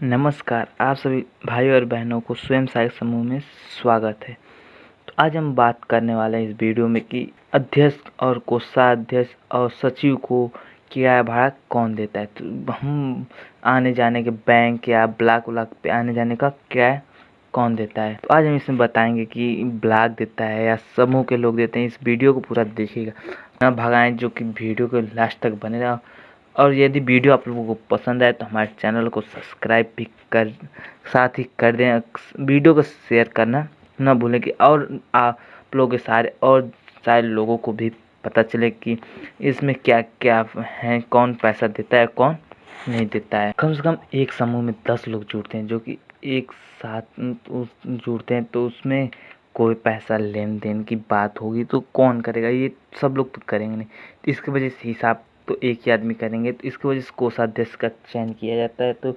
नमस्कार, आप सभी भाई और बहनों को स्वयं सहायक समूह में स्वागत है। तो आज हम बात करने वाले हैं इस वीडियो में कि अध्यक्ष और कोषाध्यक्ष और सचिव को किराया भाड़ा कौन देता है। तो हम आने जाने के बैंक या ब्लॉक व्लाक पे आने जाने का किराया कौन देता है। तो आज हम इसमें बताएंगे कि ब्लॉक देता है या समूह के लोग देते हैं। इस वीडियो को पूरा देखिएगा, ना भगाएं, जो कि वीडियो के लास्ट तक बने रहा। और यदि वीडियो आप लोगों को पसंद आए तो हमारे चैनल को सब्सक्राइब भी साथ ही कर दें। वीडियो को शेयर करना ना भूलें कि और आप लोगों के सारे लोगों को भी पता चले कि इसमें क्या क्या है, कौन पैसा देता है कौन नहीं देता है। कम से कम एक समूह में 10 लोग जुड़ते हैं, जो कि एक साथ जुड़ते हैं, तो उसमें कोई पैसा लेन देन की बात होगी तो कौन करेगा? ये सब लोग तो करेंगे नहीं। तो इसकी वजह से हिसाब तो एक ही आदमी करेंगे, तो इसकी वजह से कोषाध्यक्ष का चयन किया जाता है। तो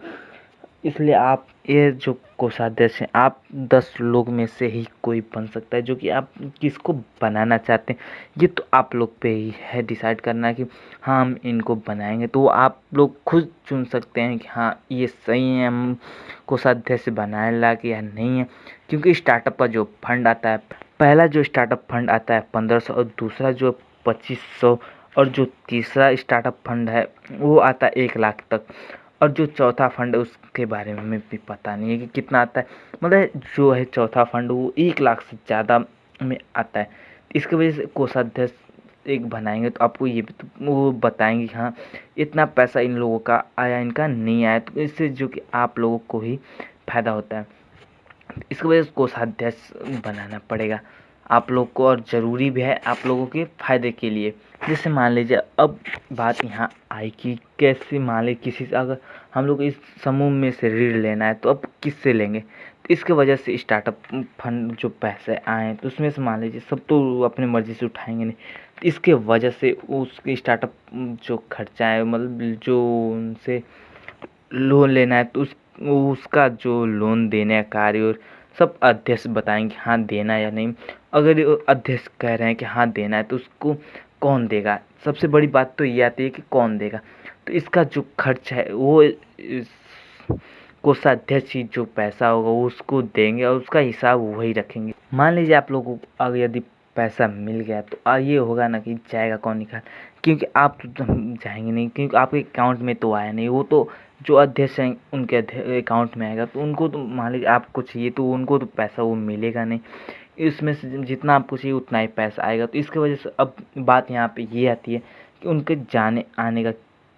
इसलिए आप ये जो कोषाध्यक्ष हैं, आप 10 लोग में से ही कोई बन सकता है। जो कि आप किसको बनाना चाहते हैं ये तो आप लोग पे ही है डिसाइड करना कि हाँ हम इनको बनाएंगे। तो आप लोग खुद चुन सकते हैं कि हाँ ये सही है हम कोषाध्यक्ष बनाए ला कि या नहीं है। क्योंकि स्टार्टअप का जो फंड आता है, पहला जो स्टार्टअप फंड आता है 1500 और दूसरा जो 2500 और जो तीसरा स्टार्टअप फंड है वो आता है 1 लाख तक। और जो चौथा फंड है उसके बारे में हमें भी पता नहीं है कि कितना आता है। मतलब जो है चौथा फंड वो 1 लाख से ज़्यादा में आता है। इसकी वजह से कोषाध्यक्ष एक बनाएंगे तो आपको ये भी तो वो बताएंगे कि हाँ इतना पैसा इन लोगों का आया, इनका नहीं आया। तो इससे जो कि आप लोगों को ही फायदा होता है। इसकी वजह से कोषाध्यक्ष बनाना पड़ेगा आप लोग को, और ज़रूरी भी है आप लोगों के फ़ायदे के लिए। जैसे मान लीजिए अब बात यहाँ आई कि कैसे मान लीजिए किसी से अगर हम लोग इस समूह में से ऋण लेना है तो अब किससे लेंगे। तो इसके वजह से स्टार्टअप फंड जो पैसे आए तो उसमें से मान लीजिए सब तो अपनी मर्ज़ी से उठाएंगे नहीं। तो इसके वजह से उसके स्टार्टअप जो खर्चा है, मतलब जो उनसे लोन लेना है, तो उसका जो लोन देने का कार्य और सब अध्यक्ष बताएंगे हाँ देना या नहीं। अगर अध्यक्ष कह रहे हैं कि हाँ देना है तो उसको कौन देगा। सबसे बड़ी बात तो ये आती है कि कौन देगा। तो इसका जो खर्च है वो कोषाध्यक्ष ही जो पैसा होगा वो उसको देंगे और उसका हिसाब वही रखेंगे। मान लीजिए आप लोगों को अगर यदि पैसा मिल गया तो ये होगा ना कि जाएगा कौन निकाल, क्योंकि आप तो जाएंगे नहीं, क्योंकि आपके अकाउंट में तो आया नहीं। वो तो जो अध्यक्ष हैं उनके अकाउंट में आएगा, तो उनको तो मान लीजिए आपको चाहिए तो उनको तो पैसा वो मिलेगा नहीं। इसमें से जितना आपको चाहिए उतना ही पैसा आएगा। तो इसकी वजह से अब बात यहाँ पे ये आती है कि उनके जाने आने का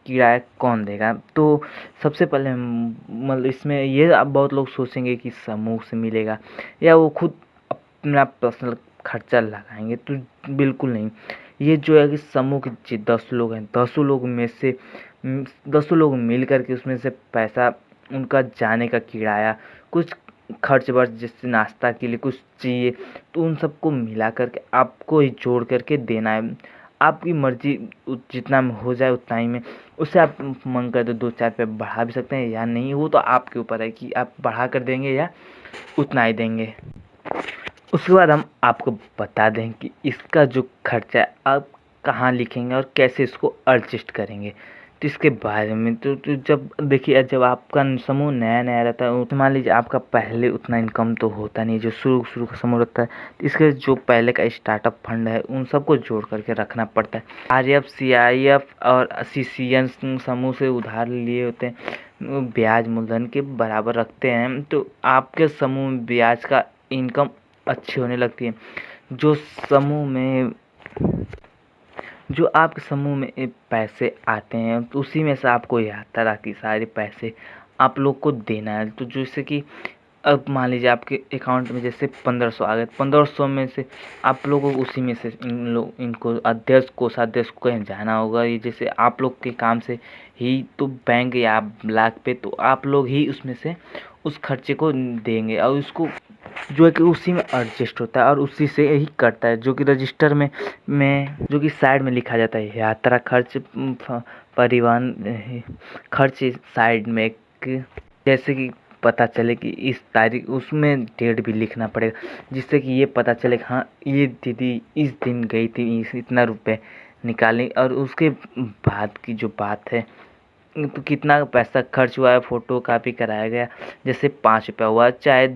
किराया कौन देगा। तो सबसे पहले मतलब इसमें ये अब बहुत लोग सोचेंगे कि समूह से मिलेगा या वो खुद अपना पर्सनल खर्चा लगाएंगे। तो बिल्कुल नहीं। ये जो है कि समूह के 10 लोग हैं, 10 लोग में से 10 लोग मिल करके उसमें से पैसा उनका जाने का किराया, कुछ खर्च वर्च जैसे नाश्ता के लिए कुछ चाहिए, तो उन सबको मिला करके आपको ही जोड़ करके देना है। आपकी मर्जी जितना में हो जाए उतना ही में। उससे आप मन कर तो 2-4 रुपये बढ़ा भी सकते हैं या नहीं, वो तो आपके ऊपर है कि आप बढ़ा कर देंगे या उतना ही देंगे। उसके बाद हम आपको बता दें कि इसका जो खर्चा है आप कहाँ लिखेंगे और कैसे इसको एडजस्ट करेंगे। तो इसके बारे में तो जब देखिए, जब आपका समूह नया नया रहता है तो मान लीजिए आपका पहले उतना इनकम तो होता नहीं, जो शुरू का समूह रहता है। तो इसके जो पहले का स्टार्टअप फंड है उन सबको जोड़ करके रखना पड़ता है। RF CIF और CCN समूह से उधार लिए होते हैं, ब्याज मूलधन के बराबर रखते हैं। तो आपके समूह में ब्याज का इनकम अच्छी होने लगती है। जो आपके समूह में पैसे आते हैं तो उसी में से आपको यह तरह की सारे पैसे आप लोग को देना है। तो जैसे कि अब मान लीजिए आपके अकाउंट में जैसे 1500 आ गए, 1500 में से आप लोगों को उसी में से इनको अध्यक्ष कोषाध्यक्ष को कहीं जाना होगा। ये जैसे आप लोग के काम से ही तो बैंक या ब्लॉक पे तो आप लोग ही उसमें से उस खर्चे को देंगे और उसको जो है कि उसी में एडजस्ट होता है और उसी से ही कटता है। जो कि रजिस्टर में जो कि साइड में लिखा जाता है यात्रा खर्च, परिवहन खर्च साइड में जैसे कि पता चले कि इस तारीख, उसमें डेट भी लिखना पड़ेगा जिससे कि ये पता चले कि हाँ ये दीदी इस दिन गई थी इतना रुपए निकालने। और उसके बाद की जो बात है तो कितना पैसा खर्च हुआ है, फ़ोटो कॉपी कराया गया, जैसे 5 रुपया हुआ, चाहे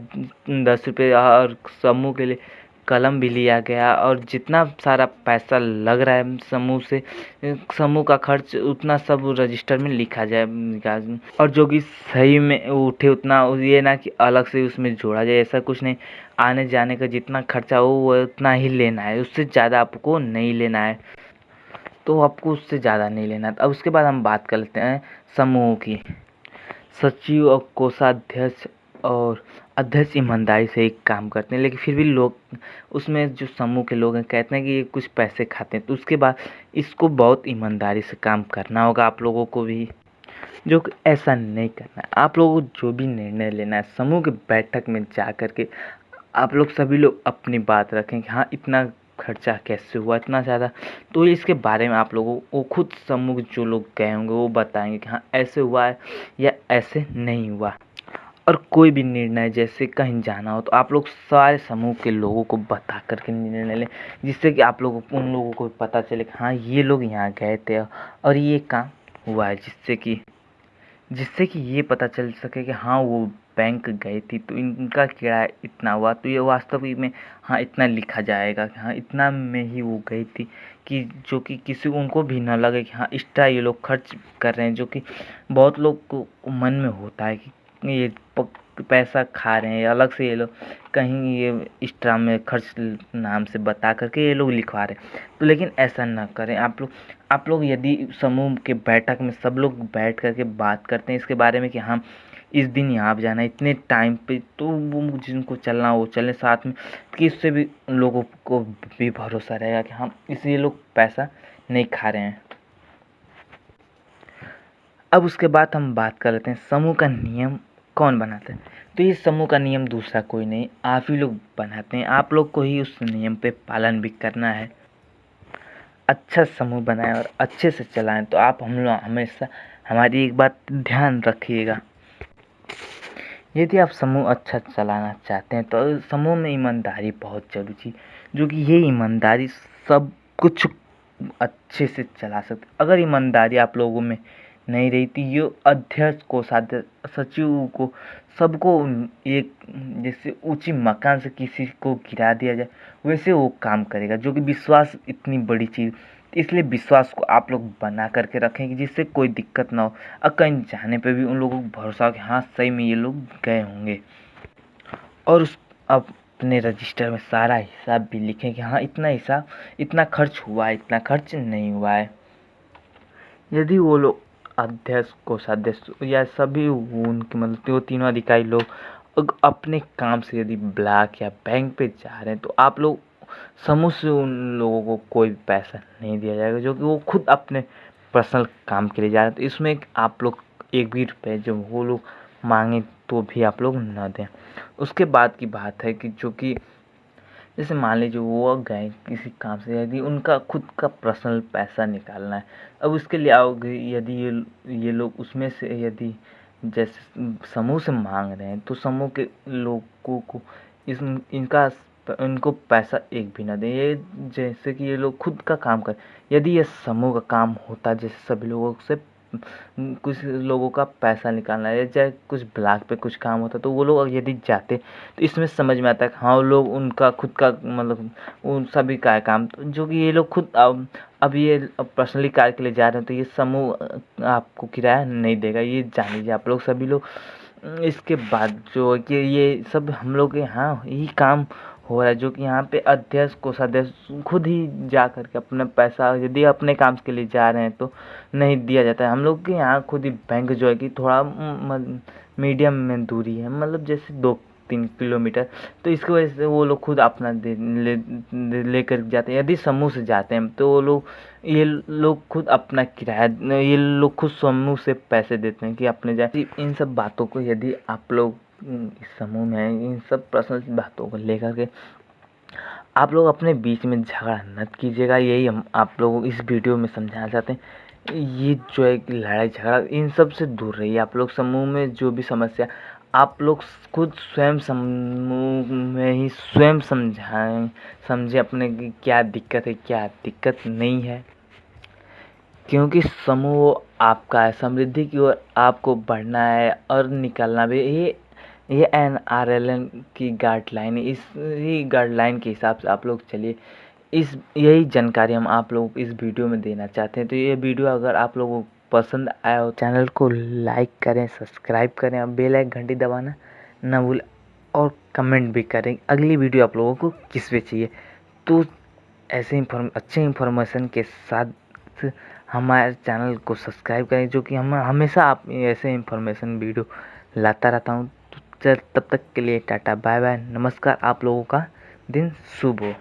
10 रुपये, और समूह के लिए कलम भी लिया गया, और जितना सारा पैसा लग रहा है समूह से, समूह का खर्च उतना सब रजिस्टर में लिखा जाए, और जो कि सही में उठे उतना, ये ना कि अलग से उसमें जोड़ा जाए, ऐसा कुछ नहीं। आने जाने का जितना खर्चा हो वो उतना ही लेना है, उससे ज़्यादा आपको नहीं लेना है, तो आपको उससे ज़्यादा नहीं लेना है। अब उसके बाद हम बात कर लेते हैं समूह की। सचिव और कोषाध्यक्ष और अध्यक्ष ईमानदारी से एक काम करते हैं, लेकिन फिर भी लोग उसमें जो समूह के लोग हैं कहते हैं कि ये कुछ पैसे खाते हैं, तो उसके बाद इसको बहुत ईमानदारी से काम करना होगा आप लोगों को भी, जो कि ऐसा नहीं करना है। आप लोगों को जो भी निर्णय लेना है समूह की बैठक में जा कर के आप लोग सभी लोग अपनी बात रखें कि हाँ इतना खर्चा कैसे हुआ इतना ज़्यादा, तो इसके बारे में आप लोगों को खुद समूह जो लोग गए होंगे वो बताएंगे कि हाँ ऐसे हुआ है या ऐसे नहीं हुआ। और कोई भी निर्णय जैसे कहीं जाना हो तो आप लोग सारे समूह के लोगों को बता कर के निर्णय लें, जिससे कि आप लोगों उन लोगों को पता चले कि हाँ ये लोग यहाँ गए थे और ये काम हुआ है, जिससे कि ये पता चल सके कि हाँ वो बैंक गई थी तो इनका किराया इतना हुआ, तो ये वास्तविक में हाँ इतना लिखा जाएगा कि हाँ इतना में ही वो गई थी, कि जो कि किसी उनको भी ना लगे कि हाँ एक्स्ट्रा ये लोग खर्च कर रहे हैं, जो कि बहुत लोग को मन में होता है कि ये पैसा खा रहे हैं, अलग से ये लोग कहीं ये एक्स्ट्रा में खर्च नाम से बता करके ये लोग लिखवा रहे हैं। तो लेकिन ऐसा ना करें आप लोग यदि समूह के बैठक में सब लोग बैठ करके बात करते हैं इसके बारे में कि हाँ इस दिन यहाँ पे जाना है इतने टाइम पे, तो वो जिनको चलना वो चले साथ में, कि इससे भी उन लोगों को भी भरोसा रहेगा कि हाँ इसलिए लोग पैसा नहीं खा रहे हैं। अब उसके बाद हम बात कर लेते हैं समूह का नियम कौन बनाता है। तो ये समूह का नियम दूसरा कोई नहीं, आप ही लोग बनाते हैं, आप लोग को ही उस नियम पे पालन भी करना है। अच्छा समूह बनाएं और अच्छे से चलाएं, तो आप हम लोग हमेशा हमारी एक बात ध्यान रखिएगा, यदि आप समूह अच्छा चलाना चाहते हैं तो समूह में ईमानदारी बहुत जरूरी, जो कि ये ईमानदारी सब कुछ अच्छे से चला सकते। अगर ईमानदारी आप लोगों में नहीं रही तो ये अध्यक्ष को सचिव को सबको एक जैसे ऊंची मकान से किसी को गिरा दिया जाए वैसे वो काम करेगा, जो कि विश्वास इतनी बड़ी चीज़, इसलिए विश्वास को आप लोग बना करके रखें कि जिससे कोई दिक्कत ना हो, और कहीं जाने पे भी उन लोगों को भरोसा हो कि हाँ सही में ये लोग गए होंगे, और उस अपने रजिस्टर में सारा हिसाब भी लिखें कि हाँ इतना हिसाब इतना खर्च हुआ है इतना खर्च नहीं हुआ है। यदि वो लोग अध्यक्ष कोषाध्यक्ष या सभी उनके मतलब वो तीनों अधिकारी लोग अपने काम से यदि ब्लॉक या बैंक पे जा रहे हैं तो आप लोग समूह से उन लोगों को कोई पैसा नहीं दिया जाएगा, जो कि वो खुद अपने पर्सनल काम के लिए जा रहे हैं। तो इसमें आप लोग एक भी रुपये जो वो लोग मांगे तो भी आप लोग न दें। उसके बाद की बात है कि जो कि जैसे मान लीजिए वो गए किसी काम से, यदि उनका खुद का पर्सनल पैसा निकालना है, अब उसके लिए आओगे यदि ये लोग उसमें से यदि जैसे समूह से मांग रहे हैं तो समूह के लोगों को इनको पैसा एक भी ना दें, ये जैसे कि ये लोग खुद का काम करें। यदि ये समूह का काम होता जैसे सभी लोगों से कुछ लोगों का पैसा निकालना है, चाहे कुछ ब्लॉक पे कुछ काम होता तो वो लोग यदि जाते तो इसमें समझ में आता है हाँ वो लोग उनका खुद का मतलब उन सभी का है काम, तो जो कि ये लोग खुद अब ये पर्सनली कार के लिए जा रहे हैं तो ये समूह आपको किराया नहीं देगा, ये जान लीजिए आप लोग सभी लोग। इसके बाद जो है कि ये सब हम लोग के यहाँ यही काम हो रहा है, जो कि यहाँ पे अध्यक्ष कोषाध्यक्ष खुद ही जा कर के अपना पैसा यदि अपने काम के लिए जा रहे हैं तो नहीं दिया जाता है। हम लोग के यहाँ खुद ही बैंक जो है कि थोड़ा मीडियम में दूरी है, मतलब जैसे 2-3 किलोमीटर, तो इसकी वजह से वो लोग खुद अपना ले कर जाते हैं। यदि समूह से जाते हैं तो वो लोग ये लोग खुद अपना किराया ये लोग खुद समूह से पैसे देते हैं कि अपने जाए। इन सब बातों को यदि आप लोग इस समूह में इन सब पर्सनल बातों को लेकर के आप लोग अपने बीच में झगड़ा मत कीजिएगा, यही हम आप लोगों को इस वीडियो में समझाना चाहते हैं। ये जो है कि लड़ाई झगड़ा इन सब से दूर रहिए। आप लोग समूह में जो भी समस्या आप लोग खुद स्वयं समूह में ही स्वयं समझे अपने की क्या दिक्कत है क्या दिक्कत नहीं है, क्योंकि समूह आपका समृद्धि की ओर आपको बढ़ना है और निकलना भी। ये NRLM की गाइडलाइन है। इसी गाइडलाइन के हिसाब से आप लोग चलिए। यही जानकारी हम आप लोगों को इस वीडियो में देना चाहते हैं। तो ये वीडियो अगर आप लोगों को पसंद आया हो, चैनल को लाइक करें, सब्सक्राइब करें और बेल आइकन घंटी दबाना ना भूलें और कमेंट भी करें अगली वीडियो आप लोगों को किस पे चाहिए। तो ऐसे अच्छे इंफॉर्मेशन के साथ हमारे चैनल को सब्सक्राइब करें, जो कि हम हमेशा आप ऐसे इंफॉर्मेशन वीडियो लाता रहता हूँ। तो तब तक के लिए टाटा बाय बाय, नमस्कार। आप लोगों का दिन शुभ हो।